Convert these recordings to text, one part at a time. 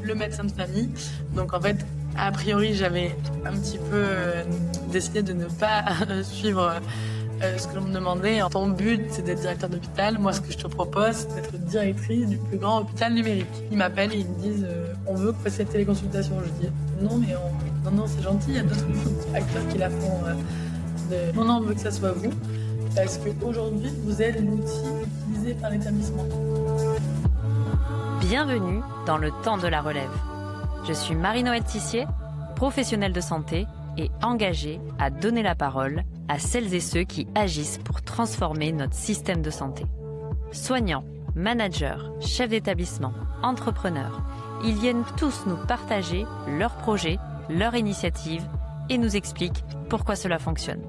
le médecin de famille. Donc en fait, a priori, j'avais un petit peu décidé de ne pas suivre ce que l'on me demandait. Ton but, c'est d'être directeur d'hôpital. Moi, ce que je te propose, c'est d'être directrice du plus grand hôpital numérique. Ils m'appellent et ils me disent on veut que vous fassiez la téléconsultation. Je dis non, mais non, c'est gentil, il y a d'autres acteurs qui la font. Non, on veut que ça soit vous. Parce qu'aujourd'hui, vous êtes l'outil utilisé par l'établissement. Bienvenue dans le temps de la relève. Je suis Marie-Noëlle Tissier, professionnelle de santé et engagée à donner la parole à celles et ceux qui agissent pour transformer notre système de santé. Soignants, managers, chefs d'établissement, entrepreneurs, ils viennent tous nous partager leurs projets, leurs initiatives et nous expliquent pourquoi cela fonctionne.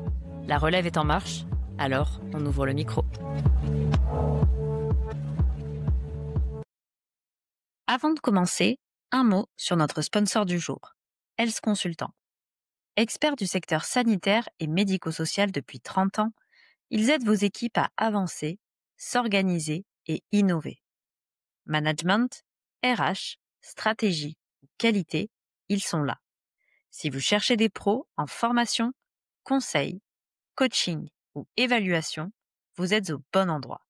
La relève est en marche, alors on ouvre le micro. Avant de commencer, un mot sur notre sponsor du jour, Health Consultant. Experts du secteur sanitaire et médico-social depuis 30 ans, ils aident vos équipes à avancer, s'organiser et innover. Management, RH, stratégie ou qualité, ils sont là. Si vous cherchez des pros en formation, conseil, coaching ou évaluation, vous êtes au bon endroit.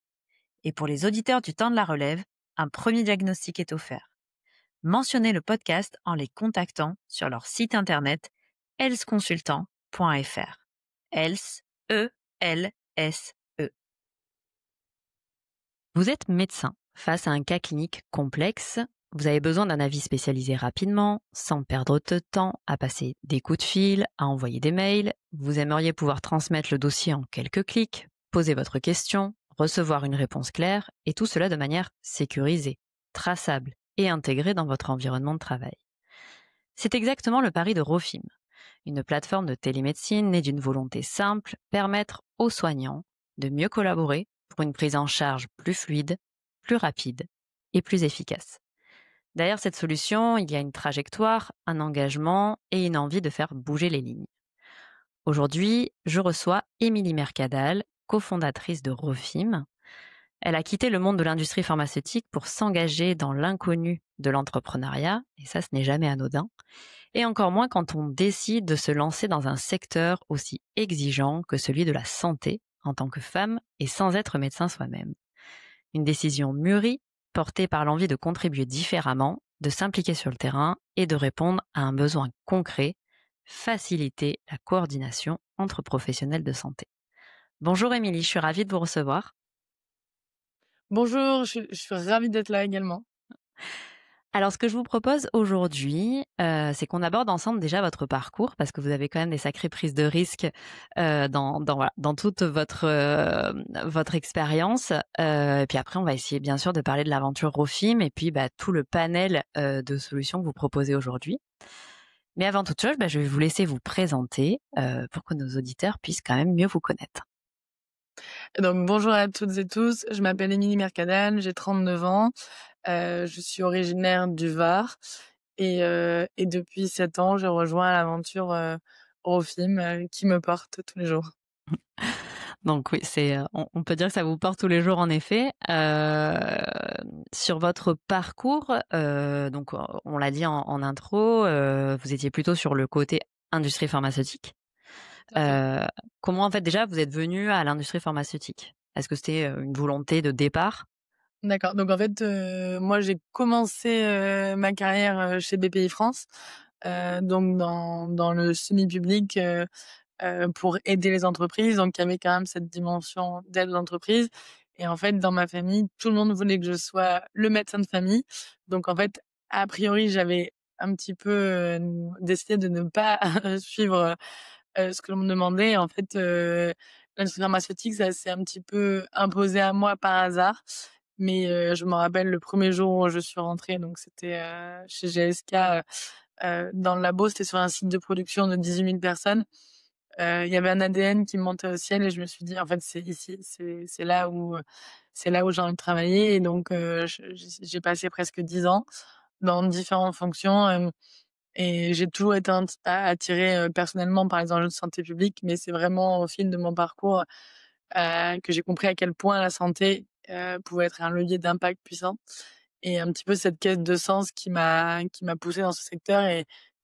Et pour les auditeurs du temps de la relève, un premier diagnostic est offert. Mentionnez le podcast en les contactant sur leur site internet healthconsultant.fr. Health, E-L-S-E. Vous êtes médecin face à un cas clinique complexe. Vous avez besoin d'un avis spécialisé rapidement, sans perdre de temps à passer des coups de fil, à envoyer des mails. Vous aimeriez pouvoir transmettre le dossier en quelques clics, poser votre question, recevoir une réponse claire, et tout cela de manière sécurisée, traçable et intégrée dans votre environnement de travail. C'est exactement le pari de Rofim, une plateforme de télémédecine née d'une volonté simple, permettre aux soignants de mieux collaborer pour une prise en charge plus fluide, plus rapide et plus efficace. Derrière cette solution, il y a une trajectoire, un engagement et une envie de faire bouger les lignes. Aujourd'hui, je reçois Émilie Mercadal, cofondatrice de Rofim. Elle a quitté le monde de l'industrie pharmaceutique pour s'engager dans l'inconnu de l'entrepreneuriat, et ça, ce n'est jamais anodin, et encore moins quand on décide de se lancer dans un secteur aussi exigeant que celui de la santé en tant que femme et sans être médecin soi-même. Une décision mûrie, portée par l'envie de contribuer différemment, de s'impliquer sur le terrain et de répondre à un besoin concret, faciliter la coordination entre professionnels de santé. Bonjour Émilie, je suis ravie de vous recevoir. Bonjour, je suis ravie d'être là également. Alors, ce que je vous propose aujourd'hui, c'est qu'on aborde ensemble déjà votre parcours, parce que vous avez quand même des sacrées prises de risques dans toute votre expérience. Et puis après, on va essayer bien sûr de parler de l'aventure Rofim et puis tout le panel de solutions que vous proposez aujourd'hui. Mais avant toute chose, je vais vous laisser vous présenter pour que nos auditeurs puissent quand même mieux vous connaître. Donc bonjour à toutes et tous, je m'appelle Émilie Mercadal, j'ai 39 ans, je suis originaire du Var et depuis 7 ans, j'ai rejoint l'aventure Rofim qui me porte tous les jours. Donc oui, on peut dire que ça vous porte tous les jours en effet. Sur votre parcours, donc on l'a dit en intro, vous étiez plutôt sur le côté industrie pharmaceutique. Comment en fait déjà vous êtes venu à l'industrie pharmaceutique? Est-ce que c'était une volonté de départ? D'accord. Donc en fait, moi j'ai commencé ma carrière chez BPI France, donc dans le semi-public pour aider les entreprises. Donc il y avait quand même cette dimension d'aide aux entreprises. Et en fait, dans ma famille, tout le monde voulait que je sois le médecin de famille. Donc en fait, a priori, j'avais un petit peu décidé de ne pas suivre ce que l'on me demandait. En fait, l'industrie pharmaceutique, ça s'est un petit peu imposé à moi par hasard. Mais je me rappelle le premier jour où je suis rentrée, donc c'était chez GSK dans le labo, c'était sur un site de production de 18 000 personnes. Il y avait un ADN qui me montait au ciel et je me suis dit en fait c'est ici, c'est là où j'ai envie de travailler. Et donc j'ai passé presque 10 ans dans différentes fonctions. Et j'ai toujours été attirée personnellement par les enjeux de santé publique, mais c'est vraiment au fil de mon parcours que j'ai compris à quel point la santé pouvait être un levier d'impact puissant. et un petit peu cette quête de sens qui m'a poussée dans ce secteur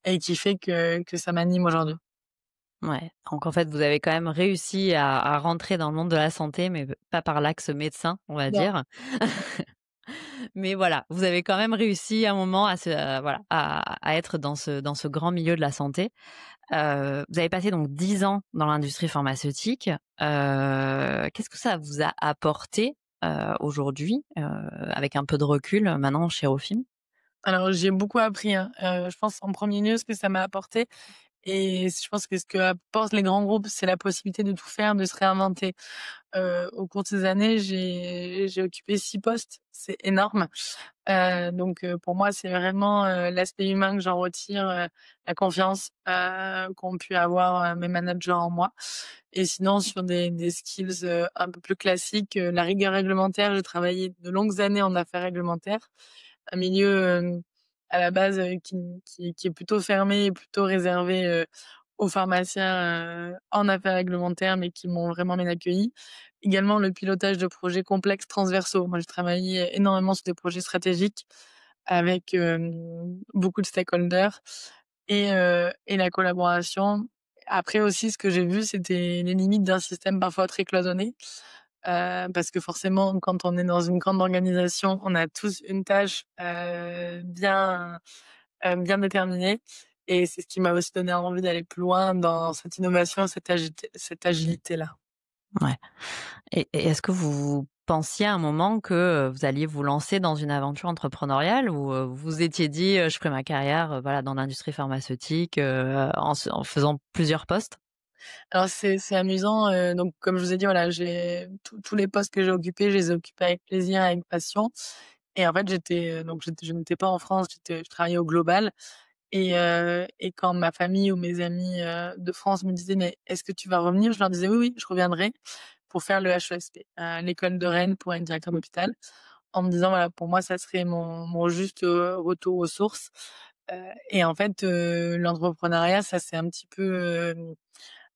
et qui fait que ça m'anime aujourd'hui. Ouais, donc en fait, vous avez quand même réussi à rentrer dans le monde de la santé, mais pas par l'axe médecin, on va Non. dire. Mais voilà, vous avez quand même réussi à un moment voilà, à être dans ce grand milieu de la santé. Vous avez passé donc 10 ans dans l'industrie pharmaceutique. Qu'est-ce que ça vous a apporté, aujourd'hui, avec un peu de recul, maintenant chez Rofim? Alors j'ai beaucoup appris, hein. Je pense en premier lieu ce que ça m'a apporté et je pense que ce que apportent les grands groupes, c'est la possibilité de tout faire, de se réinventer. Au cours de ces années, j'ai occupé 6 postes, c'est énorme. Donc pour moi, c'est vraiment, l'aspect humain que j'en retire, la confiance, qu'ont pu avoir, mes managers en moi. Et sinon sur des skills, un peu plus classiques, la rigueur réglementaire, j'ai travaillé de longues années en affaires réglementaires, un milieu, à la base, qui est plutôt fermé et plutôt réservé, aux pharmaciens, en affaires réglementaires, mais qui m'ont vraiment bien accueillie. Également le pilotage de projets complexes transversaux. Moi, j'ai travaillé énormément sur des projets stratégiques avec, beaucoup de stakeholders et la collaboration. Après aussi, ce que j'ai vu, c'était les limites d'un système parfois très cloisonné, parce que forcément, quand on est dans une grande organisation, on a tous une tâche, bien déterminée et c'est ce qui m'a aussi donné envie d'aller plus loin dans cette innovation, cette agilité-là. Ouais. Et est-ce que vous pensiez à un moment que, vous alliez vous lancer dans une aventure entrepreneuriale ou, vous vous étiez dit: «Je ferai ma carrière, voilà, dans l'industrie pharmaceutique, en faisant plusieurs postes»? Alors c'est amusant, donc comme je vous ai dit, voilà, j'ai tous les postes que j'ai occupés, je les ai occupés avec plaisir, avec passion et en fait, je n'étais pas en France, je travaillais au global et quand ma famille ou mes amis, de France me disaient: «Mais est-ce que tu vas revenir?» Je leur disais: «Oui, oui, je reviendrai pour faire le HESP, l'école de Rennes pour être directeur d'hôpital», en me disant: «Voilà, pour moi, ça serait mon juste, retour aux sources», et en fait, l'entrepreneuriat, ça s'est un petit peu,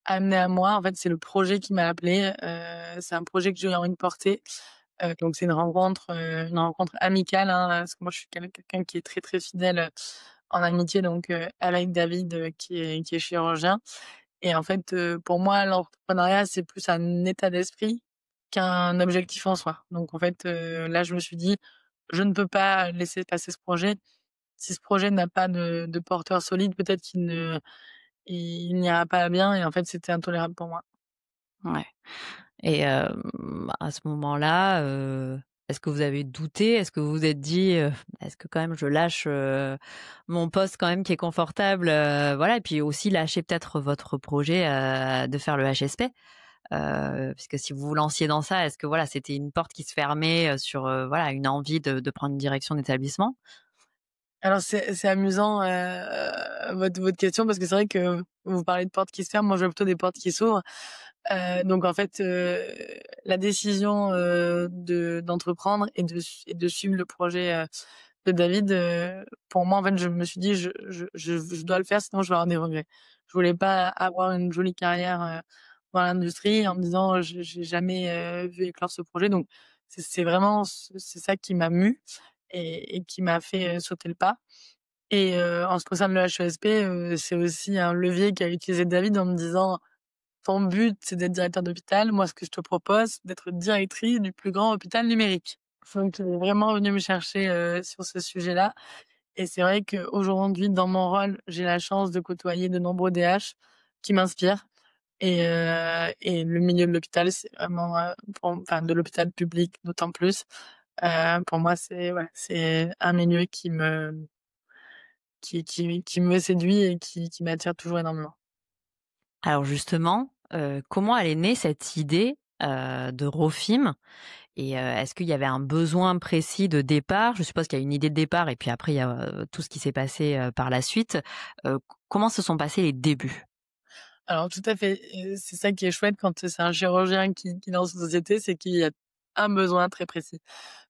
amené à moi. En fait, c'est le projet qui m'a appelée, c'est un projet que j'ai envie de porter, donc c'est une rencontre amicale, hein, parce que moi je suis quelqu'un qui est très, très fidèle, en amitié donc avec David, qui est chirurgien et en fait, pour moi l'entrepreneuriat c'est plus un état d'esprit qu'un objectif en soi. Donc en fait, là je me suis dit: «Je ne peux pas laisser passer ce projet. Si ce projet n'a pas de porteur solide, peut-être il n'ira pas bien» et en fait c'était intolérable pour moi. Ouais. Et à ce moment-là, est-ce que vous avez douté? Est-ce que vous vous êtes dit, «Est-ce que quand même je lâche, mon poste quand même qui est confortable?» Voilà et puis aussi lâcher peut-être votre projet, de faire le HSP? Puisque si vous vous lanciez dans ça, est-ce que voilà, c'était une porte qui se fermait, sur, voilà, une envie de prendre une direction d'établissement? Alors c'est amusant, votre question parce que c'est vrai que vous parlez de portes qui se ferment, moi je vois plutôt des portes qui s'ouvrent. Donc en fait, la décision, d'entreprendre et de suivre le projet, de David, pour moi en fait je me suis dit: «Je dois le faire sinon je vais avoir des regrets». Je voulais pas avoir une jolie carrière, dans l'industrie en me disant: J'ai jamais, vu éclore ce projet». Donc c'est vraiment c'est ça qui m'a mue et qui m'a fait, sauter le pas et en ce qui concerne le HESP, c'est aussi un levier qu'a utilisé David en me disant: «Ton but, c'est d'être directeur d'hôpital. Moi, ce que je te propose, c'est d'être directrice du plus grand hôpital numérique». Donc il est vraiment venu me chercher, sur ce sujet-là et c'est vrai qu'aujourd'hui, dans mon rôle, j'ai la chance de côtoyer de nombreux DH qui m'inspirent et le milieu de l'hôpital, c'est vraiment, de l'hôpital public d'autant plus, pour moi, c'est ouais, c'est un milieu qui me séduit et qui m'attire toujours énormément. Alors justement, comment elle est née cette idée, de Rofim? Et est-ce qu'il y avait un besoin précis de départ? Je suppose qu'il y a une idée de départ et puis après il y a, tout ce qui s'est passé, par la suite. Comment se sont passés les débuts? Alors tout à fait, c'est ça qui est chouette quand c'est un chirurgien qui lance une société, c'est qu'il y a un besoin très précis.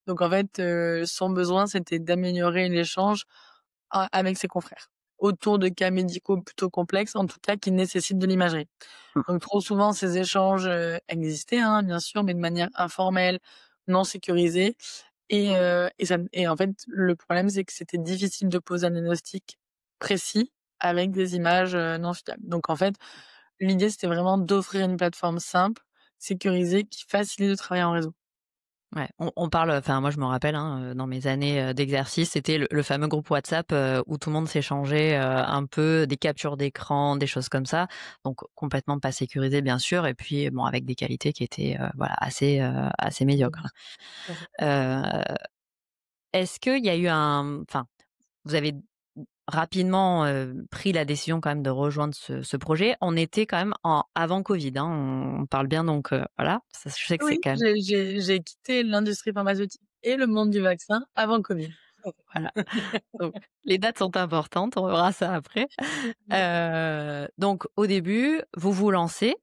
Donc en fait, son besoin, c'était d'améliorer l'échange avec ses confrères, autour de cas médicaux plutôt complexes, en tout cas qui nécessitent de l'imagerie. Donc trop souvent, ces échanges, existaient, hein, bien sûr, mais de manière informelle, non sécurisée Et en fait, le problème, c'est que c'était difficile de poser un diagnostic précis avec des images, non fiables. Donc en fait, l'idée, c'était vraiment d'offrir une plateforme simple, sécurisée, qui facilite de travailler en réseau. Ouais, on parle, enfin moi je me rappelle, hein, dans mes années, d'exercice, c'était le fameux groupe WhatsApp, où tout le monde s'échangeait, un peu des captures d'écran, des choses comme ça. Donc complètement pas sécurisé bien sûr et puis bon avec des qualités qui étaient, voilà assez médiocres. Tout à fait. Est-ce qu'il y a eu enfin, vous avez rapidement, pris la décision quand même de rejoindre ce projet. On était quand même en avant Covid, hein, on parle bien donc voilà, ça je sais que c'est Oui, quand même j'ai quitté l'industrie pharmaceutique et le monde du vaccin avant Covid. Tout à fait. voilà, donc les dates sont importantes, on verra ça après. Donc au début, vous vous lancez.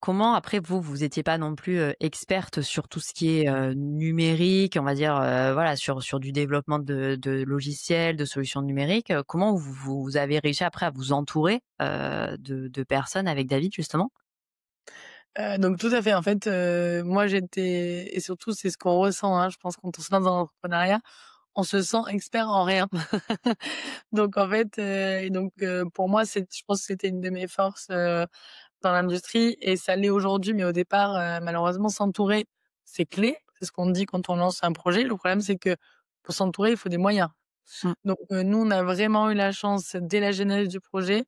Comment après vous étiez pas non plus, experte sur tout ce qui est, numérique, on va dire, voilà sur du développement de logiciels, de solutions numériques. Comment vous avez réussi après à vous entourer, de personnes avec David justement? Donc tout à fait. En fait, moi j'étais et surtout c'est ce qu'on ressent, hein, je pense quand on se lance dans l'entrepreneuriat, on se sent expert en rien. Donc en fait, pour moi je pense que c'était une de mes forces, dans l'industrie et ça l'est aujourd'hui, mais au départ, malheureusement s'entourer, c'est clé. C'est ce qu'on dit quand on lance un projet. Le problème, c'est que pour s'entourer, il faut des moyens. Mmh. Donc nous, on a vraiment eu la chance dès la genèse du projet.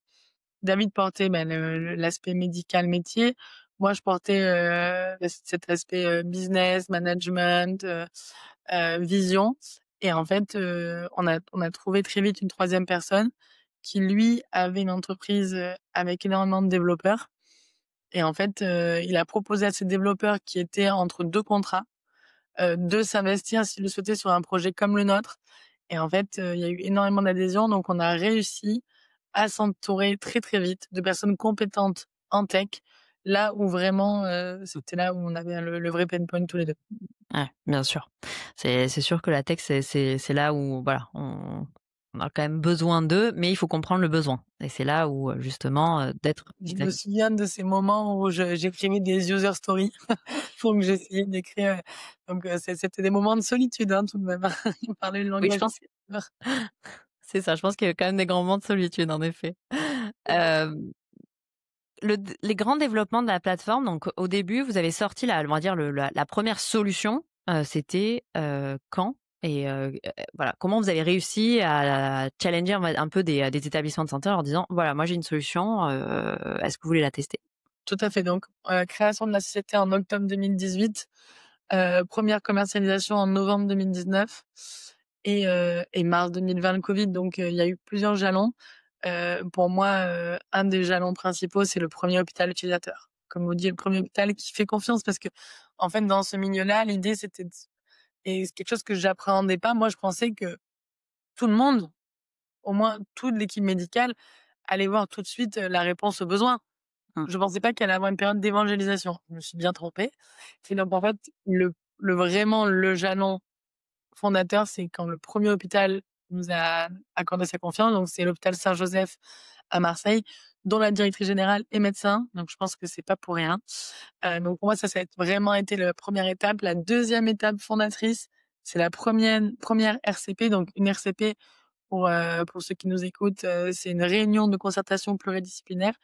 David portait, l'aspect médical métier. Moi, je portais, cet aspect, business, management, vision et en fait, on a trouvé très vite une troisième personne qui, lui, avait une entreprise, avec énormément de développeurs et en fait, il a proposé à ses développeurs qui étaient entre 2 contrats, de s'investir s'ils le souhaitaient sur un projet comme le nôtre et en fait, il y a eu énormément d'adhésion donc on a réussi à s'entourer très, très vite de personnes compétentes en tech, là où vraiment, c'était là où on avait le vrai pain point tous les 2. Ouais, bien sûr. C'est sûr que la tech, c'est là où voilà, on a quand même besoin d'eux, mais il faut comprendre le besoin et c'est là où, justement, d'être Je me David. souviens de ces moments où j'écrivais des user stories donc j'essayais d'écrire, c'était des moments de solitude, hein, tout de même, parler le Oui, je langage pense utilisateur. c'est ça, je pense qu'il y a quand même des grands moments de solitude en effet. Hem, les grands développements de la plateforme, donc au début, vous avez sorti la on va dire la 1re solution, c'était, quand? Et voilà, comment vous avez réussi à challenger un peu des établissements de santé en leur disant: «Voilà, moi j'ai une solution, est-ce que vous voulez la tester?» Tout à fait, donc création de la société en octobre 2018, 1re commercialisation en novembre 2019 et mars 2020 le Covid, donc il y a eu plusieurs jalons. Pour moi, un des jalons principaux, c'est le premier hôpital utilisateur. Comme on dit, le premier hôpital qui fait confiance parce que en fait, dans ce milieu-là, l'idée, c'était et c'est quelque chose que j'appréhendais pas. Moi, je pensais que tout le monde, au moins toute l'équipe médicale, allait voir tout de suite, la réponse aux besoins. Mmh. Je pensais pas qu'il allait avoir une période d'évangélisation. Je me suis bien trompée et donc en fait, le jalon fondateur, c'est quand le premier hôpital nous a accordé sa confiance, donc c'est l'hôpital Saint-Joseph à Marseille, dont la directrice générale est médecin, donc je pense que c'est pas pour rien. Donc pour moi, ça a vraiment été la première étape. La deuxième étape fondatrice, c'est la première RCP, donc une RCP pour ceux qui nous écoutent, c'est une réunion de concertation pluridisciplinaire.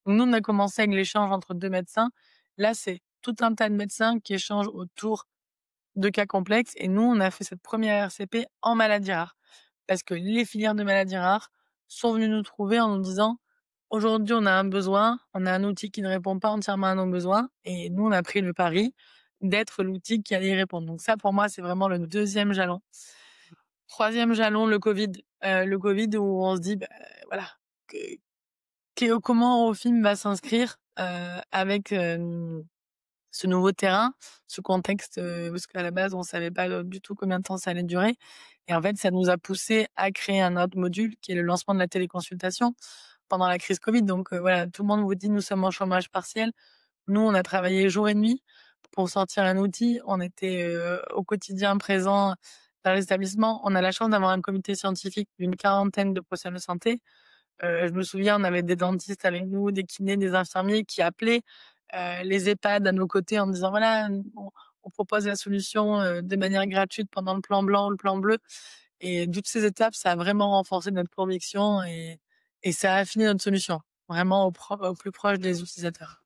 Donc nous, on a commencé avec l'échange entre 2 médecins. Là, c'est tout un tas de médecins qui échangent autour de cas complexes et nous, on a fait cette première RCP en maladies rares. Parce que les filières de maladies rares sont venues nous trouver en nous disant: «Aujourd'hui, on a un besoin, on a un outil qui ne répond pas entièrement à nos besoins» et nous, on a pris le pari d'être l'outil qui allait y répondre. Donc ça, pour moi, c'est vraiment le deuxième jalon. Troisième jalon, le Covid. Le Covid où on se dit, voilà, que comment Eurofins va s'inscrire, avec, ce nouveau terrain, ce contexte, parce qu'à la base, on savait pas, du tout combien de temps ça allait durer et en fait, ça nous a poussé à créer un autre module qui est le lancement de la téléconsultation pendant la crise Covid. Donc, voilà, tout le monde vous dit: «Nous sommes en chômage partiel». Nous, on a travaillé jour et nuit pour sortir un outil. On était, au quotidien présents dans les établissements. On a la chance d'avoir un comité scientifique d'une quarantaine de professionnels de santé. Je me souviens, on avait des dentistes avec nous, des kinés, des infirmiers qui appelaient, les EHPAD à nos côtés en disant: «Voilà, on propose la solution, de manière gratuite pendant le plan blanc ou le plan bleu et toutes ces étapes, ça a vraiment renforcé notre conviction et ça a affiné notre solution, vraiment au plus proche des utilisateurs.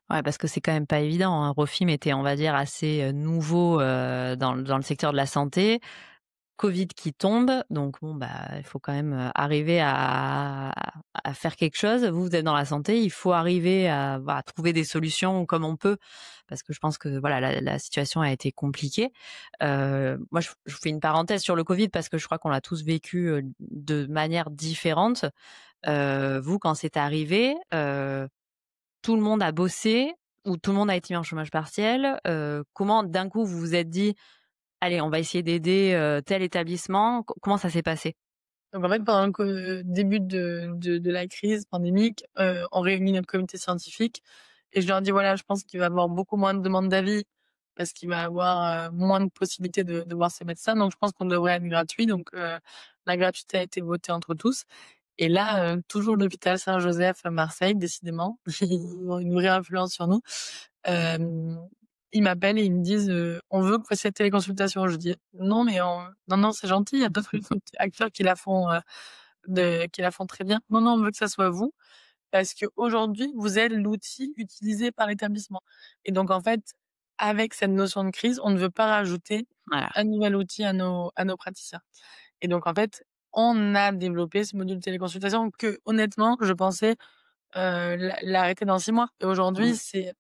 Ouais, parce que c'est quand même pas évident, hein. Rofim était, on va dire, assez, nouveau, dans le secteur de la santé. Covid qui tombe, donc bon, bah, il faut quand même, arriver à faire quelque chose. Vous êtes dans la santé, il faut arriver à, voilà, trouver des solutions comme on peut, parce que je pense que, voilà, la situation a été compliquée. Moi, je fais une parenthèse sur le Covid parce que je crois qu'on l'a tous vécu, de manière différente. Vous, quand c'est arrivé, tout le monde a bossé ou tout le monde a été mis en chômage partiel? Comment d'un coup vous vous êtes dit: «Allez, on va essayer d'aider, tel établissement»? Comment ça s'est passé? Donc en fait, pendant le début de la crise pandémique, on réunit notre comité scientifique et je leur dis: «Voilà, je pense qu'il va y avoir beaucoup moins de demandes d'avis parce qu'il va y avoir, moins de possibilités de voir ces médecins, donc je pense qu'on devrait être gratuit». Donc la gratuité a été votée entre tous et là, toujours l'hôpital Saint-Joseph à Marseille, décidément, ils ont une vraie influence sur nous. Hem, Ils m'appellent et ils me disent, «On veut que vous fassiez la téléconsultation». Je dis: «Non, mais non, non, c'est gentil, il y a d'autres acteurs qui la font très bien. Non, non, on veut que ça soit vous, parce qu'aujourd'hui, vous êtes l'outil utilisé par l'établissement et donc en fait, avec cette notion de crise, on ne veut pas rajouter Voilà. un nouvel outil à nos praticiens et donc en fait, on a développé ce module de téléconsultation que honnêtement, je pensais, l'arrêter dans 6 mois et aujourd'hui, Mmh. c'est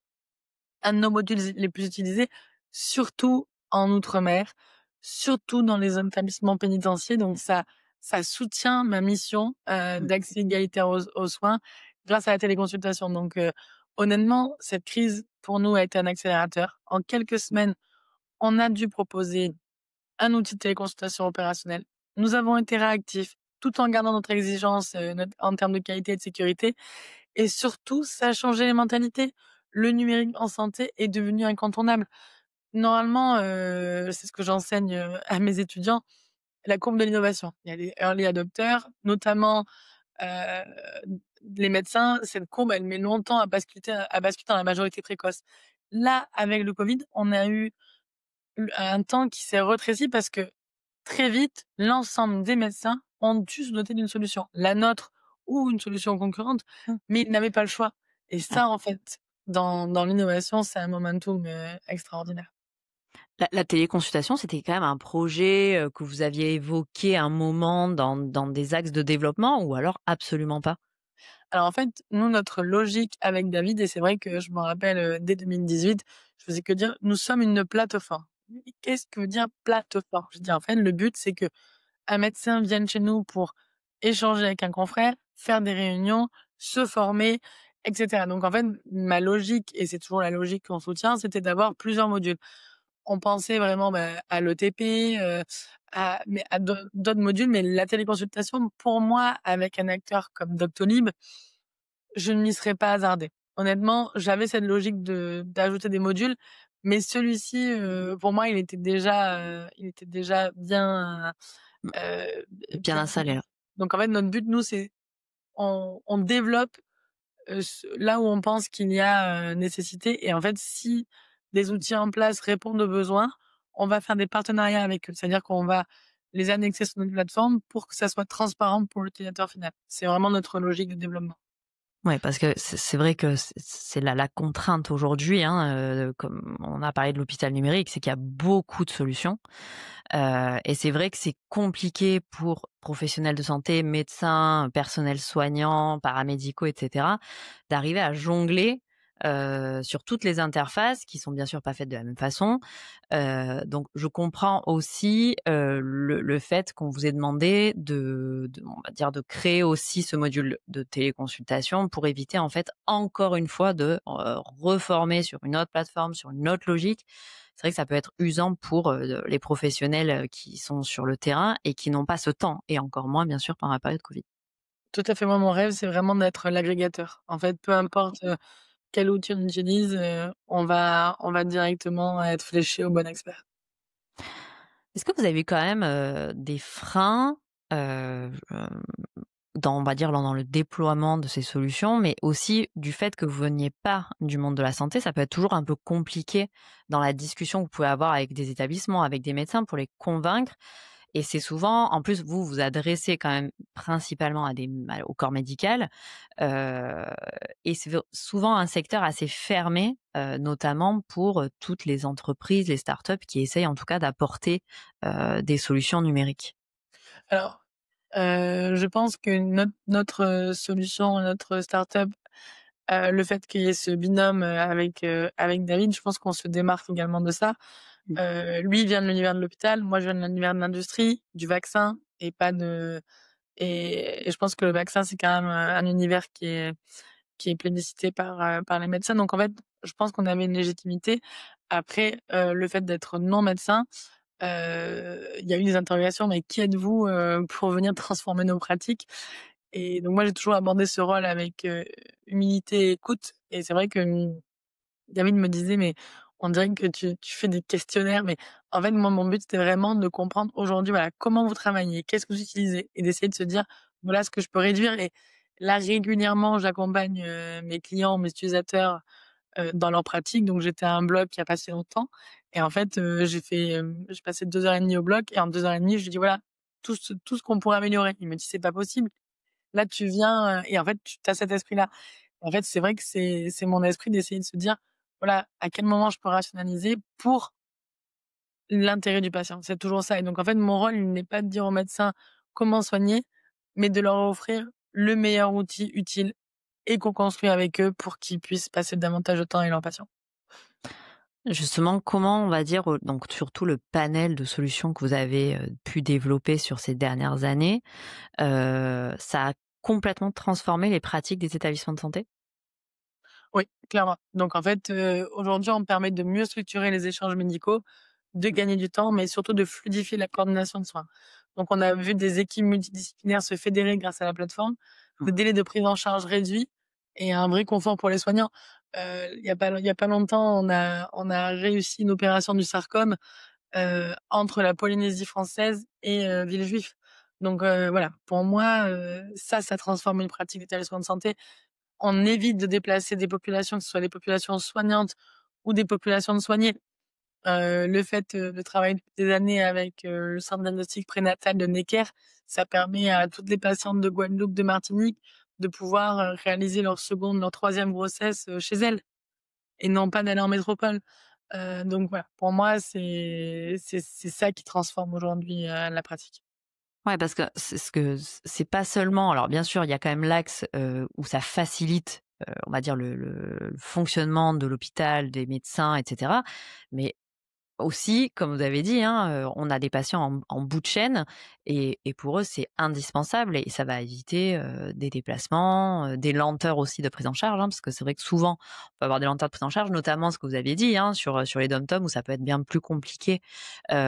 un de nos modules les plus utilisés, surtout en outre-mer, surtout dans les établissements pénitentiaires. Donc ça soutient ma mission, Mmh. d'accès égalitaire aux soins grâce à la téléconsultation. Donc honnêtement, cette crise pour nous a été un accélérateur. En quelques semaines, on a dû proposer un outil de téléconsultation opérationnel. Nous avons été réactifs, tout en gardant notre exigence, en termes de qualité et de sécurité et surtout, ça a changé les mentalités. Le numérique en santé est devenu incontournable. Normalement, c'est ce que j'enseigne, à mes étudiants, la courbe de l'innovation. Il y a les early adopters, notamment, heu, les médecins. Cette courbe, elle met longtemps à basculer dans la majorité précoce. Là, avec le covid, on a eu un temps qui s'est rétréci parce que très vite, l'ensemble des médecins ont dû se doter d'une solution, la nôtre ou une solution concurrente, Mmh. mais ils n'avaient pas le choix et Ouais. ça, en fait, dans l'innovation, c'est un momentum, extraordinaire. La téléconsultation, c'était quand même un projet, que vous aviez évoqué à un moment dans des axes de développement ou alors absolument pas? Alors, en fait, nous, notre logique avec David et c'est vrai que je m'en rappelle, dès 2018, je faisais que dire: «Nous sommes une plateforme». Qu'est-ce que veut dire plateforme? Je dis: «En fait, le but, c'est que un médecin vienne chez nous pour échanger avec un confrère, faire des réunions, se former, et cetera. Donc en fait, ma logique, et c'est toujours la logique qu'on soutient, c'était d'avoir plusieurs modules. On pensait vraiment, à l'ETP, à d'autres modules, mais la téléconsultation, pour moi, avec un acteur comme Doctolib, je ne m'y serais pas hasardée. Honnêtement, j'avais cette logique d'ajouter des modules, mais celui-ci, pour moi, il était déjà bien, Mmh, bien bien installé là. donc en fait, notre but, nous, c'est on développe, ce là où on pense qu'il y a, nécessité et en fait, si des outils en place répondent aux besoins, on va faire des partenariats avec eux. C'est-à-dire qu'on va les annexer sur notre plateforme pour que ça soit transparent pour l'utilisateur final. C'est vraiment notre logique de développement. Ouais, parce que c'est vrai que c'est la contrainte aujourd'hui, hein, comme on a parlé de l'hôpital numérique, c'est qu'il y a beaucoup de solutions. Et c'est vrai que c'est compliqué pour professionnels de santé, médecins, personnels soignants, paramédicaux et cetera, d'arriver à jongler, sur toutes les interfaces qui sont bien sûr pas faites de la même façon. Donc je comprends aussi, le fait qu'on vous ait demandé de on va dire de créer aussi ce module de téléconsultation pour éviter en fait encore une fois de, reformer sur une autre plateforme, sur une autre logique. C'est vrai que ça peut être usant pour, les professionnels, qui sont sur le terrain et qui n'ont pas ce temps et encore moins bien sûr pendant la période covid. Tout à fait, moi, mon rêve, c'est vraiment d'être l'agrégateur. En fait, peu importe, quel outil on utilise, on va directement être fléché au bon expert. Est-ce que vous avez eu quand même, des freins, on va dire, dans le déploiement de ces solutions, mais aussi du fait que vous veniez pas du monde de la santé. Ça peut être toujours un peu compliqué dans la discussion que vous pouvez avoir avec des établissements, avec des médecins pour les convaincre. Et c'est souvent, en plus, vous vous adressez quand même principalement au corps médical, heu et c'est souvent un secteur assez fermé, notamment pour, toutes les entreprises, les startups qui essayent en tout cas d'apporter, des solutions numériques. Alors, je pense que notre solution, notre start-up, le fait qu'il y ait ce binôme, avec David, je pense qu'on se démarque également de ça. Mmh. Lui, il vient de l'univers de l'hôpital, moi, je viens de l'univers de l'industrie, du vaccin et pas de et je pense que le vaccin, c'est quand même, un univers qui est plébiscité par les médecins. Donc en fait, je pense qu'on avait une légitimité. Après, le fait d'être non médecin, il y a eu des interrogations: «Mais qui êtes-vous, pour venir transformer nos pratiques?» Et donc moi, j'ai toujours abordé ce rôle avec, humilité et écoute. Et c'est vrai que, David me disait: «Mais on dirait que tu fais des questionnaires», mais en fait, moi, mon but, c'était vraiment de comprendre aujourd'hui, voilà, comment vous travaillez, qu'est-ce que vous utilisez et d'essayer de se dire: «Voilà ce que je peux réduire». Et là, régulièrement, j'accompagne, mes clients, mes utilisateurs, dans leur pratique. Donc j'étais à un blog il y a pas si longtemps et en fait, j'ai passé 2 heures et demie au blog et en 2 heures et demie, je lui dis: «Voilà, tout ce qu'on pourrait améliorer». Il me dit: «C'est pas possible. Là, tu viens, et en fait, tu as cet esprit-là». En fait, c'est vrai que c'est mon esprit d'essayer de se dire: «Voilà, à quel moment je peux rationaliser pour l'intérêt du patient?» C'est toujours ça. Et donc en fait, mon rôle, il n'est pas de dire aux médecins comment soigner, mais de leur offrir le meilleur outil utile et qu'on construit avec eux pour qu'ils puissent passer davantage de temps avec leurs patients. Justement, comment on va dire, donc sur tout le panel de solutions que vous avez, pu développer sur ces dernières années, ça a complètement transformé les pratiques des établissements de santé? Oui, clairement. Donc en fait, aujourd'hui, on permet de mieux structurer les échanges médicaux, de gagner du temps, mais surtout de fluidifier la coordination de soins. Donc on a vu des équipes multidisciplinaires se fédérer grâce à la plateforme, Mmh. des délais de prise en charge réduits et un vrai confort pour les soignants. Il y a pas longtemps, on a réussi une opération du sarcome, entre la Polynésie française et Villejuif. Donc voilà, pour moi, ça transforme une pratique d'établissement de santé. On évite de déplacer des populations, que ce soit des populations soignantes ou des populations de soignés. Le fait, de travailler depuis des années avec, le centre diagnostic prénatal de Necker, ça permet à toutes les patientes de Guadeloupe, de Martinique, de pouvoir, réaliser leur seconde, leur troisième grossesse, chez elles et non pas d'aller en métropole. Donc voilà, pour moi, c'est ça qui transforme aujourd'hui, la pratique. Ouais, parce que c'est pas seulement, alors bien sûr, il y a quand même l'axe, où ça facilite, on va dire le fonctionnement de l'hôpital, des médecins et cetera. Mais aussi, comme vous avez dit, hein, on a des patients en bout de chaîne et pour eux, c'est indispensable et ça va éviter, des déplacements, des lenteurs aussi de prise en charge, hein, parce que c'est vrai que souvent, on peut avoir des lenteurs de prise en charge, notamment ce que vous aviez dit, hein, sur les DOM-TOM où ça peut être bien plus compliqué,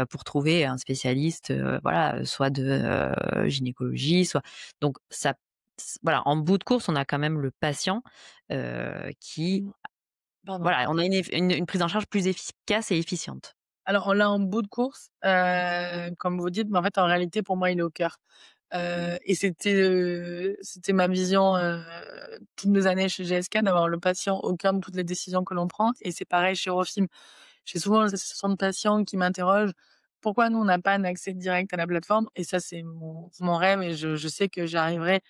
pour trouver un spécialiste, voilà, soit de, gynécologie, soit donc ça voilà, en bout de course, on a quand même le patient, qui Mmh. Pardon. voilà, on a une prise en charge plus efficace et efficiente. Alors on l'a en bout de course, comme vous dites, mais en fait, en réalité, pour moi, il est au cœur. Et c'était ma vision, toutes mes années chez GSK, d'avoir le patient au cœur de toutes les décisions que l'on prend. Et c'est pareil chez Eurofins. J'ai souvent des associations de patients qui m'interrogent: «Pourquoi nous, on n'a pas un accès direct à la plateforme?» Et ça, c'est mon rêve et je sais que j'y arriverai.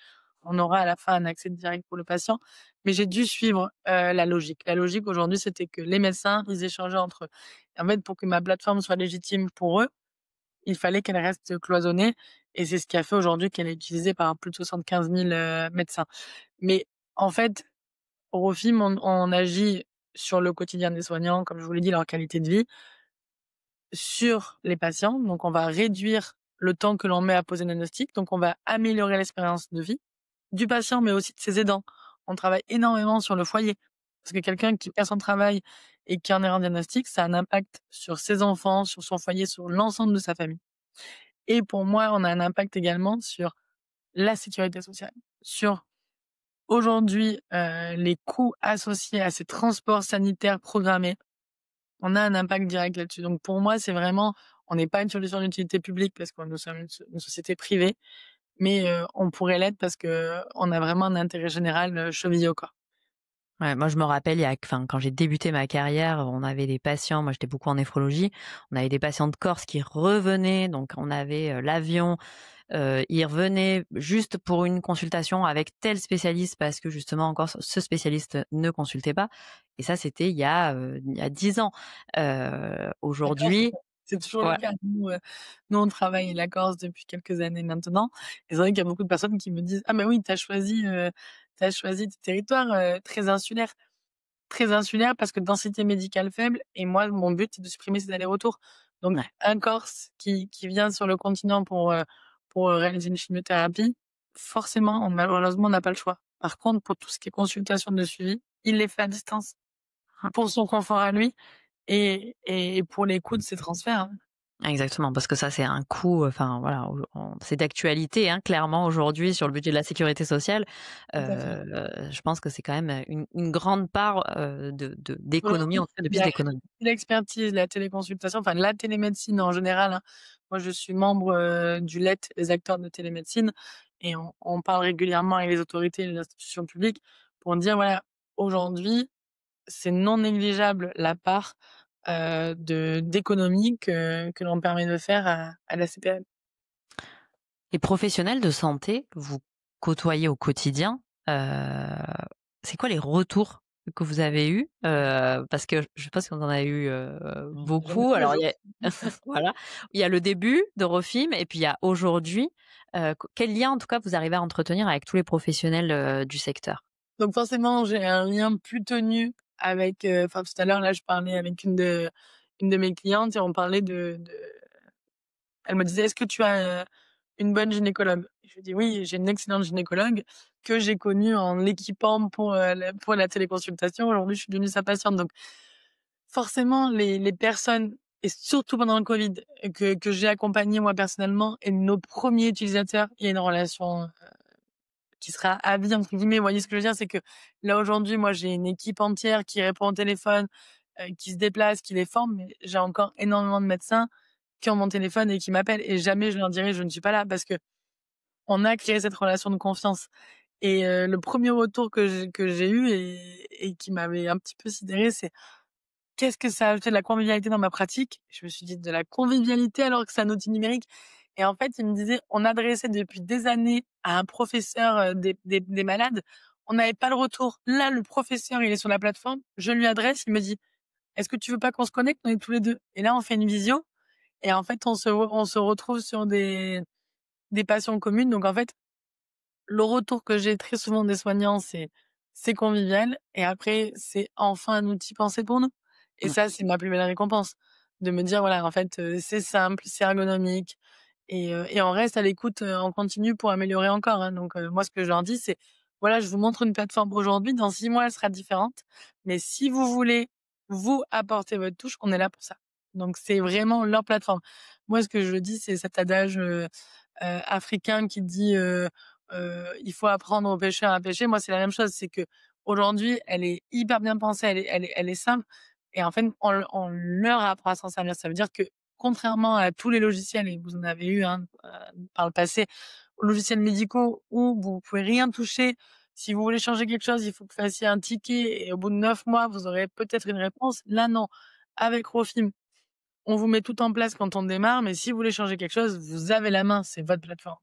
On aura à la fin un accès direct pour le patient. Mais j'ai dû suivre, la logique. La logique aujourd'hui, c'était que les médecins, ils échangeaient entre eux. En fait, pour que ma plateforme soit légitime pour eux, il fallait qu'elle reste cloisonnée et c'est ce qui a fait aujourd'hui qu'elle est utilisée par plus de 75 000, médecins. Mais en fait, au Rofim, on agit sur le quotidien des soignants, comme je vous l'ai dit, leur qualité de vie, sur les patients. Donc on va réduire le temps que l'on met à poser un diagnostic, donc on va améliorer l'expérience de vie du patient, mais aussi de ses aidants. On travaille énormément sur le foyer, parce que quelqu'un qui perd son travail et qui en est un diagnostic, ça a un impact sur ses enfants, sur son foyer, sur l'ensemble de sa famille. Et pour moi, on a un impact également sur la sécurité sociale, sur aujourd'hui, les coûts associés à ces transports sanitaires programmés. On a un impact direct là-dessus. Donc pour moi, c'est vraiment, on n'est pas une solution d'utilité publique parce que nous sommes une société privée, mais on pourrait l'être parce qu'on a vraiment un intérêt général, chevillé au corps. Ouais, moi je me rappelle, quand j'ai débuté ma carrière, on avait des patients, moi j'étais beaucoup en néphrologie, on avait des patients de Corse qui revenaient, donc on avait l'avion, ils revenaient juste pour une consultation avec tel spécialiste parce que justement encore ce spécialiste ne consultait pas. Et ça, c'était il y a 10 ans. D'accord. Aujourd'hui, C'est toujours le ouais, cas. Nous, on travaille la Corse depuis quelques années maintenant et c'est vrai qu'il y a beaucoup de personnes qui me disent: «Ah mais oui, tu as choisi tes territoires, très insulaire parce que densité médicale faible et moi, mon but, c'est de supprimer ces allers-retours». Donc ouais. un Corse qui vient sur le continent pour réaliser une chimiothérapie, forcément, malheureusement, on n'a pas le choix. Par contre, pour tout ce qui est consultation de suivi, il les fait à distance pour son confort à lui et pour les coûts de ces transferts, hein. Exactement, parce que ça, c'est un coût, enfin voilà, c'est d'actualité, hein, clairement aujourd'hui sur le budget de la sécurité sociale. Tout à fait. Je pense que c'est quand même une grande part d'économie, en Aujourd'hui, tout cas de il y piste a d'économie. l'expertise, la téléconsultation, enfin la télémédecine en général, hein. Moi, je suis membre, du LET, les acteurs de télémédecine et on parle régulièrement avec les autorités et les institutions publiques pour dire: «Voilà, aujourd'hui, c'est non négligeable la part, d'économie que l'on permet de faire à la CPAM». Les professionnels de santé que vous côtoyez au quotidien, c'est quoi les retours que vous avez eus? Parce que je pense qu'on en a eu, J'en ai beaucoup. tous les Alors il jours. y a voilà, il y a le début de Rofim et puis il y a aujourd'hui. Quel lien, en tout cas, vous arrivez à entretenir avec tous les professionnels, du secteur? Donc forcément, j'ai un lien plus tenu avec, enfin tout à l'heure là, je parlais avec une de mes clientes et on parlait de elle me disait: «Est-ce que tu as, une bonne gynécologue?» Je lui dis: «Oui, j'ai une excellente gynécologue que j'ai connue en l'équipant pour la téléconsultation. Aujourd'hui, je suis devenue sa patiente». Donc forcément, les personnes et surtout pendant le covid que j'ai accompagné moi personnellement et nos premiers utilisateurs, il y a une relation qui sera «à vie» entre guillemets. Vous voyez ce que je veux dire? C'est que là, aujourd'hui, moi, j'ai une équipe entière qui répond au téléphone, qui se déplace, qui les forme, mais j'ai encore énormément de médecins qui ont mon téléphone et qui m'appellent et jamais je leur dirai: «Je ne suis pas là» parce qu'on a créé cette relation de confiance et le premier retour que j'ai eu et qui m'avait un petit peu sidérée, c'est: «Qu'est-ce que ça a fait de la convivialité dans ma pratique?» Je me suis dit: «De la convivialité alors que c'est un outil numérique?» Et en fait, il me disait: «On adressait depuis des années à un professeur, des malades, on n'avait pas le retour. Là, le professeur, il est sur la plateforme, je lui adresse, il me dit: "Est-ce que tu veux pas qu'on se connecte? On est tous les 2." Et là, on fait une visio et en fait, on se retrouve sur des passions communes. Donc en fait, le retour que j'ai très souvent des soignants, c'est convivial et après, c'est enfin un outil pensé pour nous. Et Mmh. ça, c'est ma plus belle récompense, de me dire voilà, en fait, c'est simple, c'est ergonomique et on reste à l'écoute, en continu pour améliorer encore, hein. Donc moi, ce que je leur dis, c'est: «Voilà, je vous montre une plateforme aujourd'hui, dans 6 mois, elle sera différente, mais si vous voulez, vous, apporter votre touche, on est là pour ça». Donc c'est vraiment leur plateforme. Moi, ce que je dis, c'est cet adage, africain qui dit, «Il faut apprendre aux pêcheurs à pêcher». Moi, c'est la même chose, c'est qu'aujourd'hui, elle est hyper bien pensée, elle est simple et en fait, on leur apprend à s'en servir. Ça veut dire que contrairement à tous les logiciels et vous en avez eu, hein, par le passé, aux logiciels médicaux où vous pouvez rien toucher. Si vous voulez changer quelque chose, il faut que vous fassiez un ticket et au bout de 9 mois, vous aurez peut-être une réponse. Là, non. Avec Rofim, on vous met tout en place quand on démarre, mais si vous voulez changer quelque chose, vous avez la main, c'est votre plateforme.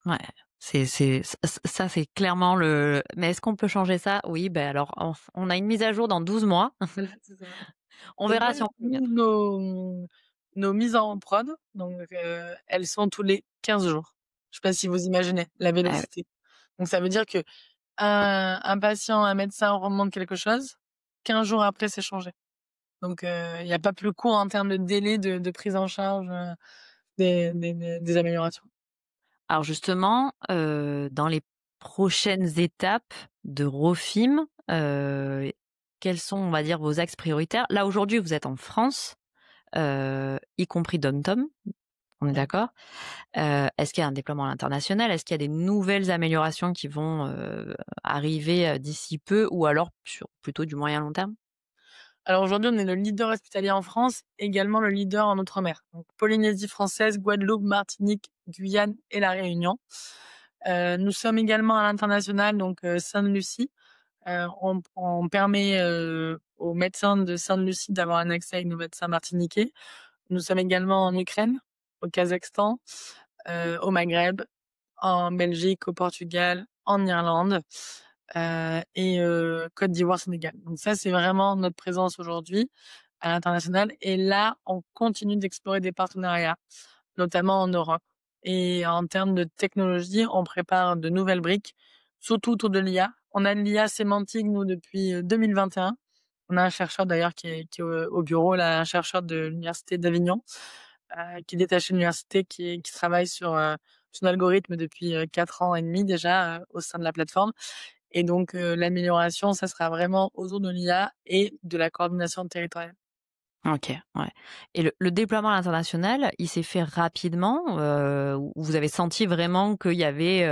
Ouais, ça, c'est clairement mais est-ce qu'on peut changer ça? Oui, ben alors on a une mise à jour dans 12 mois. Voilà, c'est ça. On Donc moi, verra si on peut nous, nos mises en prod, donc elles sont tous les 15 jours. Je sais pas si vous imaginez la vélocité. Donc ça veut dire que un patient, un médecin remonte quelque chose, 15 jours après, c'est changé. Donc il y a pas plus court en termes de délai de prise en charge, des améliorations. Alors justement, dans les prochaines étapes de Rofim, quels sont, on va dire, vos axes prioritaires? Là, aujourd'hui, vous êtes en France, y compris DomTom, on est Ouais. d'accord? Est-ce qu'il y a un déploiement à l'international? Est-ce qu'il y a des nouvelles améliorations qui vont, arriver, d'ici peu ou alors sur plutôt du moyen long terme? Alors aujourd'hui, on est le leader hospitalier en France, également le leader en outre-mer. Donc Polynésie française, Guadeloupe, Martinique, Guyane et La Réunion. Nous sommes également à l'international, donc Sainte-Lucie. On permet aux médecins de Sainte-Lucie d'avoir un accès avec nos médecins martiniquais. Nous sommes également en Ukraine, au Kazakhstan, au Maghreb, en Belgique, au Portugal, en Irlande et Côte d'Ivoire, Sénégal. Donc ça, c'est vraiment notre présence aujourd'hui à l'international. Et là, on continue d'explorer des partenariats, notamment en Europe. Et en termes de technologie, on prépare de nouvelles briques, surtout autour de l'IA. On a de l'IA sémantique, nous, depuis 2021. On a un chercheur d'ailleurs qui est au bureau, là, un chercheur de l'université d'Avignon, qui est détaché de l'université, qui travaille sur son algorithme depuis 4 ans et demi déjà au sein de la plateforme. Et donc l'amélioration, ça sera vraiment autour de l'IA et de la coordination territoriale. OK, ouais. Et le déploiement à l'international, il s'est fait rapidement, ou vous avez senti vraiment qu'il y avait,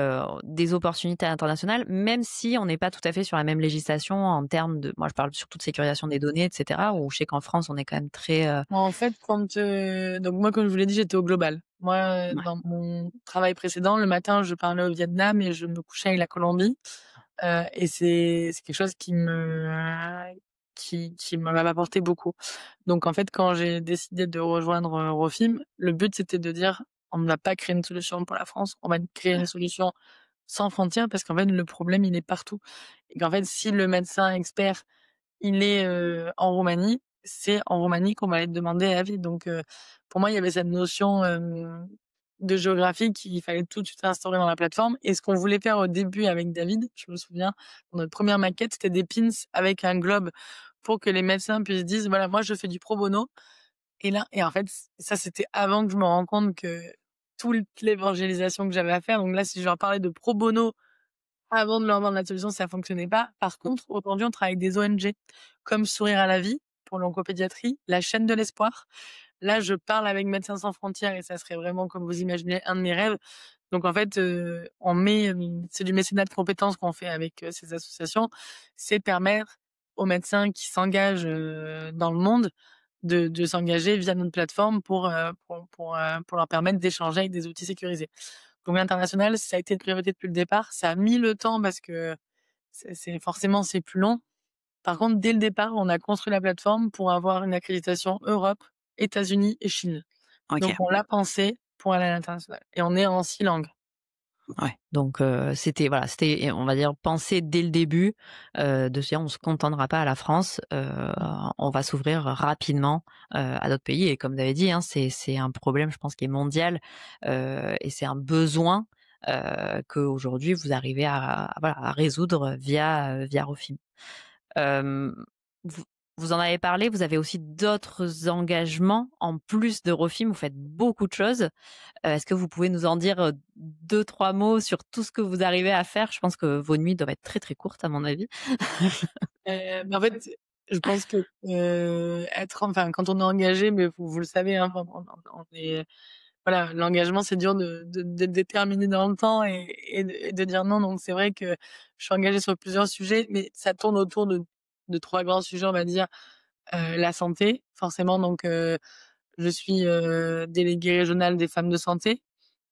des opportunités à l'international, même si on n'est pas tout à fait sur la même législation en termes de moi je parle surtout de sécurisation des données et cetera, où je sais qu'en France on est quand même très, En fait, donc moi, comme je vous l'ai dit, j'étais au global. Moi, ouais, dans mon travail précédent, le matin, je parlais au Vietnam et je me couchais avec la Colombie. Et c'est quelque chose qui m'a apporté beaucoup. Donc en fait, quand j'ai décidé de rejoindre Rofim, le but c'était de dire on ne va pas créer une solution pour la France, on va créer une solution sans frontières parce qu'en fait le problème il est partout et qu'en fait si le médecin expert il est en Roumanie, c'est en Roumanie qu'on va aller demander avis. Donc pour moi il y avait cette notion de géographie qu'il fallait tout de suite instaurer dans la plateforme. Et ce qu'on voulait faire au début avec David, je me souviens, dans notre première maquette, c'était des pins avec un globe pour que les médecins puissent dire, voilà, moi, je fais du pro bono. Et en fait, ça, c'était avant que je me rende compte que toute l'évangélisation que j'avais à faire. Donc là, si je leur parlais de pro bono avant de leur vendre la solution, ça fonctionnait pas. Par contre, aujourd'hui, on travaille avec des ONG comme Sourire à la vie pour l'oncopédiatrie, la chaîne de l'espoir. Là, je parle avec Médecins sans frontières et ça serait vraiment, comme vous imaginez, un de mes rêves. Donc en fait, on met, c'est du mécénat de compétences qu'on fait avec ces associations. C'est permettre aux médecins qui s'engagent dans le monde de s'engager via notre plateforme pour leur permettre d'échanger avec des outils sécurisés. Donc l'international, ça a été une priorité depuis le départ. Ça a mis le temps parce que forcément c'est plus long. Par contre, dès le départ, on a construit la plateforme pour avoir une accréditation Europe, États-Unis et Chine. OK. Donc on l'a pensé pour aller à l'international et on est en 6 langues. Ouais, donc c'était voilà, c'était on va dire pensé dès le début, de se dire: «On se contentera pas à la France, on va s'ouvrir rapidement, à d'autres pays» et comme vous avez dit, hein, c'est un problème je pense qui est mondial, et c'est un besoin, qu'aujourd'hui vous arrivez à voilà, à résoudre via Rofim. Hem, vous vous en avez parlé, vous avez aussi d'autres engagements en plus de Rofim, vous faites beaucoup de choses. Est-ce que vous pouvez nous en dire, 2-3 mots sur tout ce que vous arrivez à faire? Je pense que vos nuits doivent être très, très courtes à mon avis. Mais en fait, je pense que, quand on est engagé, mais vous le savez, hein, on est voilà, l'engagement, c'est dur d'être déterminé dans le temps et de dire non. Donc c'est vrai que je suis engagée sur plusieurs sujets, mais ça tourne autour de 3 grands sujets, on va dire. La santé, forcément, donc je suis, déléguée régionale des femmes de santé.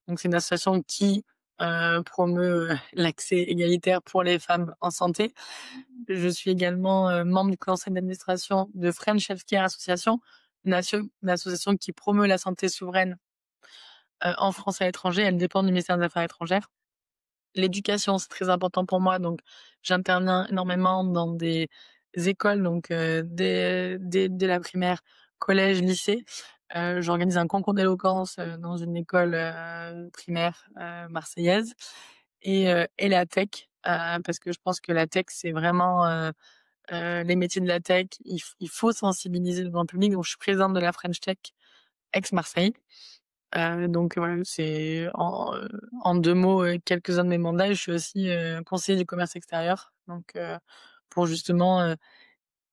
Donc c'est une association qui, promeut, l'accès égalitaire pour les femmes en santé. Je suis également, membre du conseil d'administration de French Healthcare Association, une association qui promeut la santé souveraine, en France et à l'étranger. Elle dépend du ministère des Affaires étrangères. L'éducation, c'est très important pour moi, donc j'interviens énormément dans des écoles, donc dès la primaire, collège, lycée. J'organise un concours d'éloquence, dans une école, primaire, marseillaise et la tech, parce que je pense que la tech, c'est vraiment, les métiers de la tech. Il faut sensibiliser le grand public, donc je suis présidente de la French Tech Aix-Marseille. Donc voilà, c'est en 2 mots, quelques-uns de mes mandats. Je suis aussi, conseiller du commerce extérieur, donc pour justement,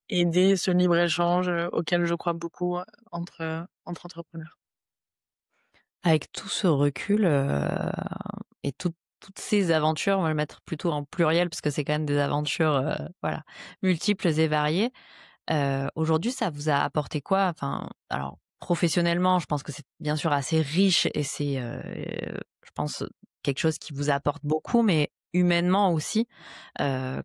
aider ce libre-échange, auquel je crois beaucoup, entre entrepreneurs. Avec tout ce recul, et toutes ces aventures, on va le mettre plutôt en pluriel parce que c'est quand même des aventures, voilà, multiples et variées. Aujourd'hui, ça vous a apporté quoi? Enfin, alors professionnellement, je pense que c'est bien sûr assez riche et c'est, je pense, quelque chose qui vous apporte beaucoup, mais humainement aussi, heu,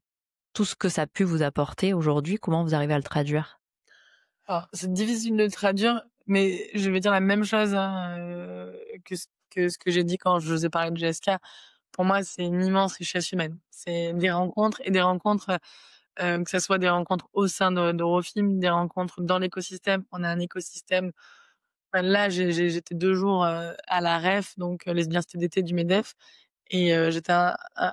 tout ce que ça a pu vous apporter aujourd'hui, comment vous arrivez à le traduire? Alors, c'est difficile de traduire, mais je vais dire la même chose, hein, que ce que j'ai dit quand je vous ai parlé de GSK. Pour moi, c'est une immense richesse humaine. C'est des rencontres et des rencontres, que ça soit des rencontres au sein d'Eurofilm, des rencontres dans l'écosystème. On a un écosystème. Enfin, là, j'étais 2 jours, à la REF, donc Lesbiennes d'été du MEDEF, et j'étais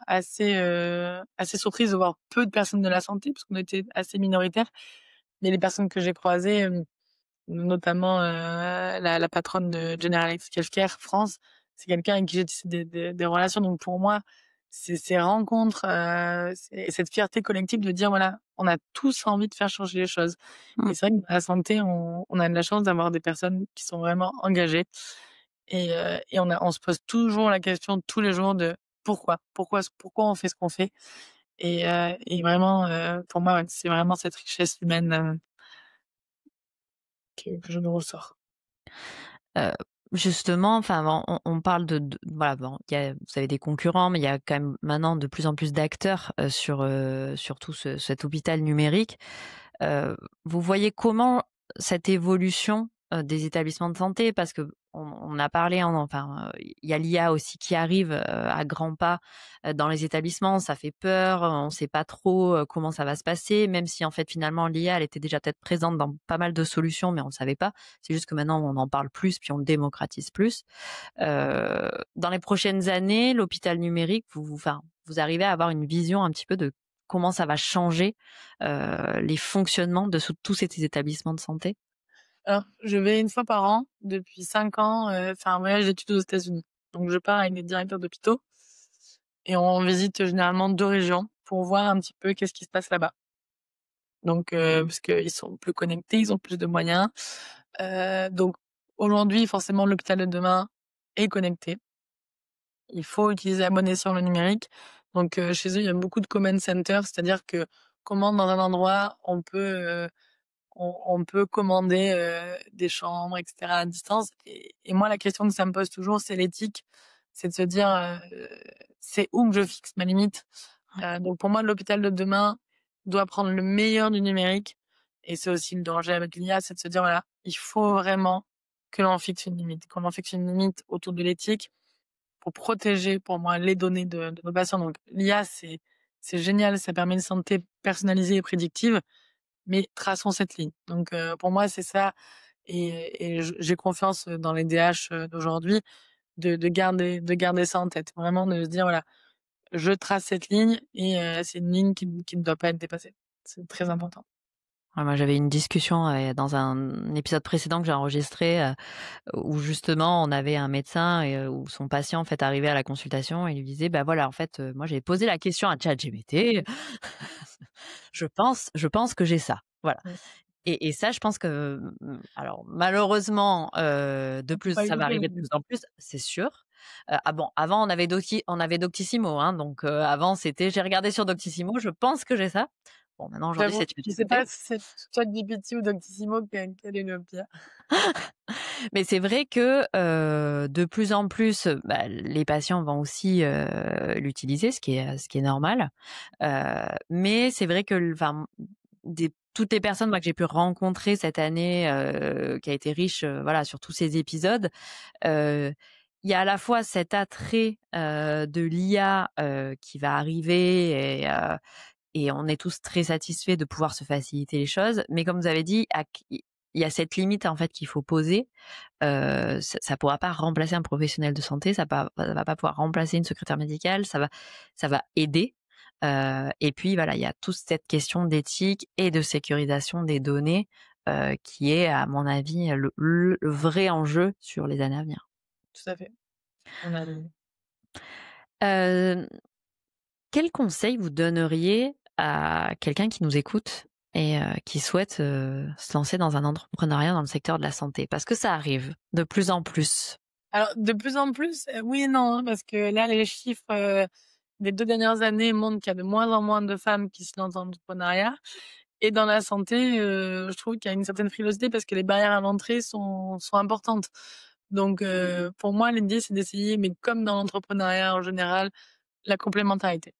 assez surprise de voir peu de personnes de la santé, parce qu'on était assez minoritaires. Mais les personnes que j'ai croisées, notamment la patronne de General Electric Healthcare France, c'est quelqu'un avec qui j'ai tissé des relations. Donc pour moi, c'est ces rencontres, c'est cette fierté collective de dire voilà, on a tous envie de faire changer les choses. Mmh. Et c'est vrai que dans la santé, on a de la chance d'avoir des personnes qui sont vraiment engagées, et on se pose toujours la question tous les jours de pourquoi on fait ce qu'on fait. Et vraiment, pour moi, ouais, c'est vraiment cette richesse humaine, que je me ressors. Heu, Justement, enfin, on parle de voilà, bon, il y a vous avez des concurrents, mais il y a quand même maintenant de plus en plus d'acteurs, sur tout cet hôpital numérique. Vous voyez comment cette évolution, des établissements de santé? Parce qu'on a parlé, hein, enfin, il y a l'IA aussi qui arrive, à grands pas, dans les établissements. Ça fait peur, on ne sait pas trop, comment ça va se passer, même si en fait finalement l'IA elle était déjà peut-être présente dans pas mal de solutions, mais on ne savait pas. C'est juste que maintenant on en parle plus, puis on le démocratise plus. Dans les prochaines années, l'hôpital numérique, vous arrivez à avoir une vision un petit peu de comment ça va changer, les fonctionnements de tous ces établissements de santé? Alors, je vais une fois par an depuis 5 ans, faire un voyage d'études aux États-Unis. Donc je pars avec des directeurs d'hôpitaux et on visite généralement 2 régions pour voir un petit peu qu'est-ce qui se passe là-bas. Donc parce qu'ils sont plus connectés, ils ont plus de moyens. Donc aujourd'hui, forcément, l'hôpital de demain est connecté. Il faut utiliser la monnaie sur le numérique. Donc chez eux, il y a beaucoup de command centers, c'est-à-dire que comment dans un endroit on peut commander des chambres, etc. à distance. Et moi, la question que ça me pose toujours, c'est l'éthique. C'est de se dire, c'est où que je fixe ma limite. Donc pour moi, l'hôpital de demain doit prendre le meilleur du numérique. Et c'est aussi le danger avec l'IA, c'est de se dire, voilà, il faut vraiment que l'on fixe une limite, qu'on en fixe une limite autour de l'éthique pour protéger, pour moi, les données de nos patients. Donc l'IA, c'est génial, ça permet une santé personnalisée et prédictive, mais traçons cette ligne. Donc pour moi, c'est ça, et j'ai confiance dans les DH, d'aujourd'hui, de garder ça en tête. Vraiment de se dire: «Voilà, je trace cette ligne et c'est une ligne qui ne doit pas être dépassée». C'est très important. Ouais, moi, j'avais une discussion, dans un épisode précédent que j'ai enregistré, où justement on avait un médecin et où son patient en fait arrivait à la consultation et il lui disait: «Bah, voilà, en fait, moi j'ai posé la question à ChatGPT, je pense que j'ai ça». Voilà. Mmh. Et ça, je pense que, alors malheureusement, Faut pas ça va écouter non arriver de plus. plus en plus, c'est sûr. Ah bon, avant on avait Doctissimo, hein, donc avant c'était: «J'ai regardé sur Doctissimo, je pense que j'ai ça». Bon, maintenant aujourd'hui J'avoue, c'est je sais ChatGPT. pas si c'est ChatGPT ou Doctissimo quel est le pire. Mais c'est vrai que, de plus en plus, bah, les patients vont aussi, l'utiliser, ce qui est normal. Mais c'est vrai que enfin, toutes les personnes, moi, que j'ai pu rencontrer cette année, qui a été riche, voilà, sur tous ces épisodes, heu, il y a à la fois cet attrait, de l'IA, qui va arriver et on est tous très satisfaits de pouvoir se faciliter les choses. Mais comme vous avez dit, il y a cette limite, en fait, qu'il faut poser. Ça pourra pas remplacer un professionnel de santé, ça va pas pouvoir remplacer une secrétaire médicale, ça va aider. Et puis voilà, il y a toute cette question d'éthique et de sécurisation des données, qui est à mon avis le vrai enjeu sur les années à venir. Tout à fait. On a le Heu, Quel conseil vous donneriez à quelqu'un qui nous écoute et qui souhaite, se lancer dans un entrepreneuriat dans le secteur de la santé? Parce que ça arrive de plus en plus. Alors de plus en plus, oui et non, hein, parce que là, les chiffres, des 2 dernières années montrent qu'il y a de moins en moins de femmes qui se lancent dans l'entrepreneuriat. Et dans la santé, je trouve qu'il y a une certaine frilosité parce que les barrières à l'entrée sont importantes. Donc, pour moi, l'idée, c'est d'essayer, mais comme dans l'entrepreneuriat en général, la complémentarité.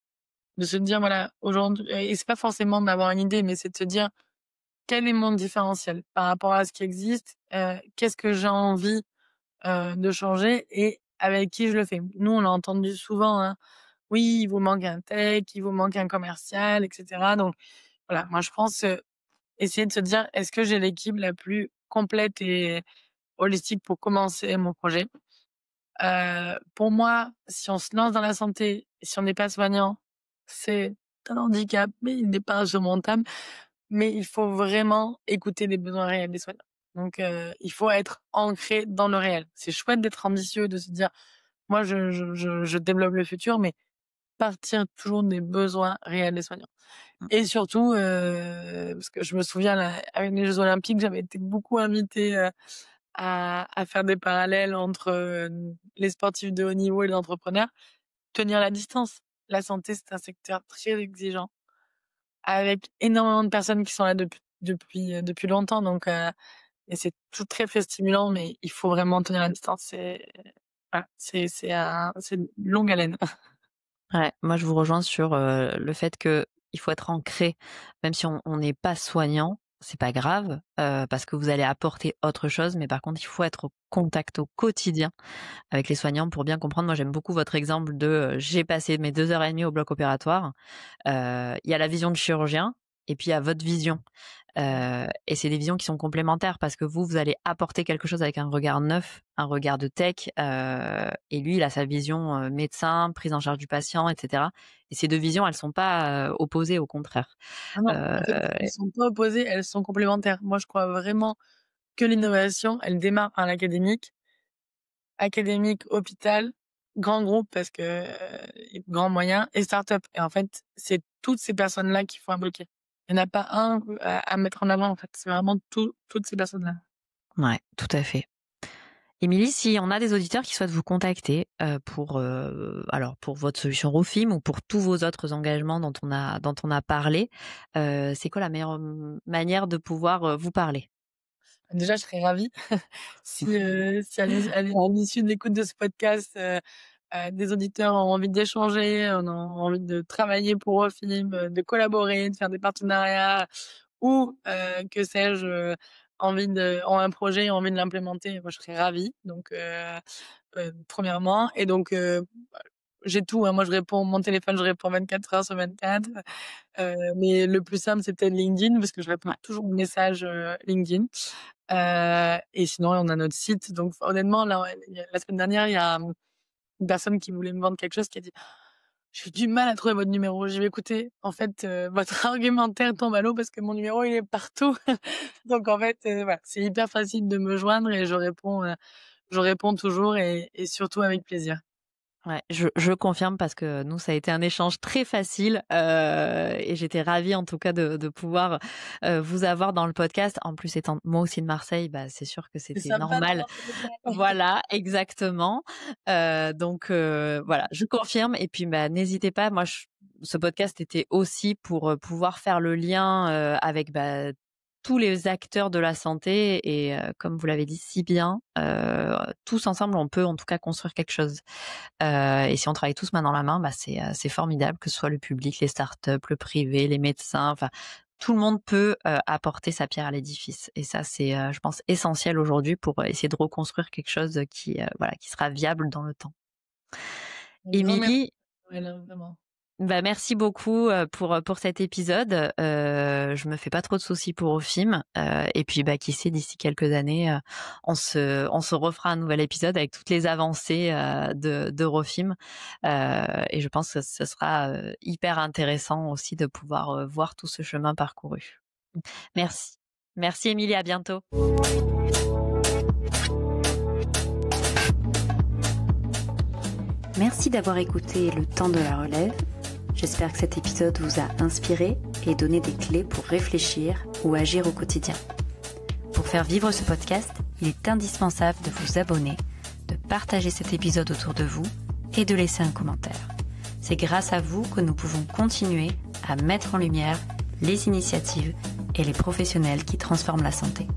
De se dire, voilà, aujourd'hui, et c'est pas forcément d'avoir une idée, mais c'est de se dire, quel est mon différentiel par rapport à ce qui existe? Qu'est-ce que j'ai envie, de changer et avec qui je le fais? Nous, on l'a entendu souvent, hein: «Oui, il vous manque un tech, il vous manque un commercial» et cetera. Donc voilà, moi, je pense, essayer de se dire: «Est-ce que j'ai l'équipe la plus complète et holistique pour commencer mon projet?» Pour moi, si on se lance dans la santé, si on n'est pas soignant, c'est un handicap, mais il n'est pas insurmontable. Mais il faut vraiment écouter les besoins réels des soignants. Donc, il faut être ancré dans le réel. C'est chouette d'être ambitieux, de se dire: «Moi, je développe le futur», mais partir toujours des besoins réels des soignants. Mmh. Et surtout, parce que je me souviens là, avec les Jeux olympiques, j'avais été beaucoup invitée, à faire des parallèles entre, les sportifs de haut niveau et les entrepreneurs. Tenir la distance. La santé, c'est un secteur très exigeant, avec énormément de personnes qui sont là depuis longtemps, donc et c'est tout très, très stimulant, mais il faut vraiment tenir la distance. C'est voilà, c'est une longue haleine. Ouais, moi je vous rejoins sur, le fait que il faut être ancré, même si on n'est pas soignant, c'est pas grave, parce que vous allez apporter autre chose, mais par contre, il faut être au contact au quotidien avec les soignants pour bien comprendre. Moi, j'aime beaucoup votre exemple de, j'ai passé mes 2 heures et demie au bloc opératoire. Il y a la vision du chirurgien et puis il y a votre vision. Et c'est des visions qui sont complémentaires parce que vous allez apporter quelque chose avec un regard neuf, un regard de tech, et lui, il a sa vision, médecin, prise en charge du patient, et cetera. Et ces 2 visions, elles sont pas, opposées, au contraire. Ah non, Heu, en fait, elles sont pas opposées, elles sont complémentaires. Moi, je crois vraiment que l'innovation, elle démarre par l'académique. Académique, hôpital, grand groupe parce que, grands moyens et start-up. Et en fait, c'est toutes ces personnes-là qu'il faut imbriquer. Il y en a pas un à mettre en avant, en fait. C'est vraiment toutes ces personnes-là. ouais, tout à fait. Émilie, si on a des auditeurs qui souhaitent vous contacter, pour, alors pour votre solution Rofim ou pour tous vos autres engagements dont on a parlé, c'est quoi la meilleure, manière de pouvoir, vous parler? Déjà, je serais ravie si à l'issue de l'écoute de ce podcast, des auditeurs ont envie d'échanger, ont envie de travailler pour Rofim, de collaborer, de faire des partenariats ou, que sais-je, ont un projet, ont envie de l'implémenter, moi je serais ravie. Donc, premièrement et donc, j'ai tout, hein. Moi je réponds mon téléphone, je réponds 24 heures sur 24, mais le plus simple, c'est peut-être LinkedIn parce que je réponds Ouais. toujours aux messages, LinkedIn. Et sinon, on a notre site. Donc honnêtement, là, ouais, la semaine dernière, il y a, une personne qui voulait me vendre quelque chose qui a dit: «J'ai du mal à trouver votre numéro». J'ai dit: «Écoutez, en fait, votre argumentaire tombe à l'eau parce que mon numéro, il est partout». Donc en fait, voilà, c'est hyper facile de me joindre et je réponds toujours et surtout avec plaisir. Ouais, je confirme parce que nous, ça a été un échange très facile, et j'étais ravie en tout cas de pouvoir, vous avoir dans le podcast. En plus, étant moi aussi de Marseille, bah, c'est sûr que C'est c'était sympa normal. d'avoir ce détail. Voilà, exactement. Donc voilà, je confirme et puis, bah, n'hésitez pas. Moi, ce podcast était aussi pour, pouvoir faire le lien, avec, bah, tous les acteurs de la santé et comme vous l'avez dit si bien, tous ensemble, on peut en tout cas construire quelque chose. Et si on travaille tous main dans la main, bah, c'est formidable, que ce soit le public, les startups, le privé, les médecins, enfin tout le monde peut, apporter sa pierre à l'édifice et ça c'est, je pense essentiel aujourd'hui pour, essayer de reconstruire quelque chose, qui, voilà, qui sera viable dans le temps. Un grand merci, Émilie, Noël, vraiment. bah, merci beaucoup, pour cet épisode. Je me fais pas trop de soucis pour Ofim, et puis, bah, qui sait d'ici quelques années, on se refera un nouvel épisode avec toutes les avancées, de Rofim, et je pense que ce sera, hyper intéressant aussi de pouvoir, voir tout ce chemin parcouru. Merci. Merci Émilie, à bientôt. Merci d'avoir écouté Le Temps de la Relève. J'espère que cet épisode vous a inspiré et donné des clés pour réfléchir ou agir au quotidien. Pour faire vivre ce podcast, il est indispensable de vous abonner, de partager cet épisode autour de vous et de laisser un commentaire. C'est grâce à vous que nous pouvons continuer à mettre en lumière les initiatives et les professionnels qui transforment la santé.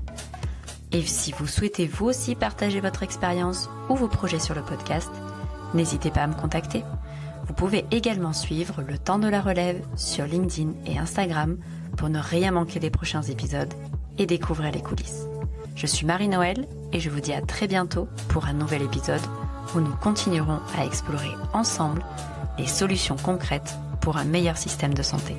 Et si vous souhaitez vous aussi partager votre expérience ou vos projets sur le podcast, n'hésitez pas à me contacter. Vous pouvez également suivre Le Temps de la Relève sur LinkedIn et Instagram pour ne rien manquer des prochains épisodes et découvrir les coulisses. Je suis Marie-Noël et je vous dis à très bientôt pour un nouvel épisode où nous continuerons à explorer ensemble les solutions concrètes pour un meilleur système de santé.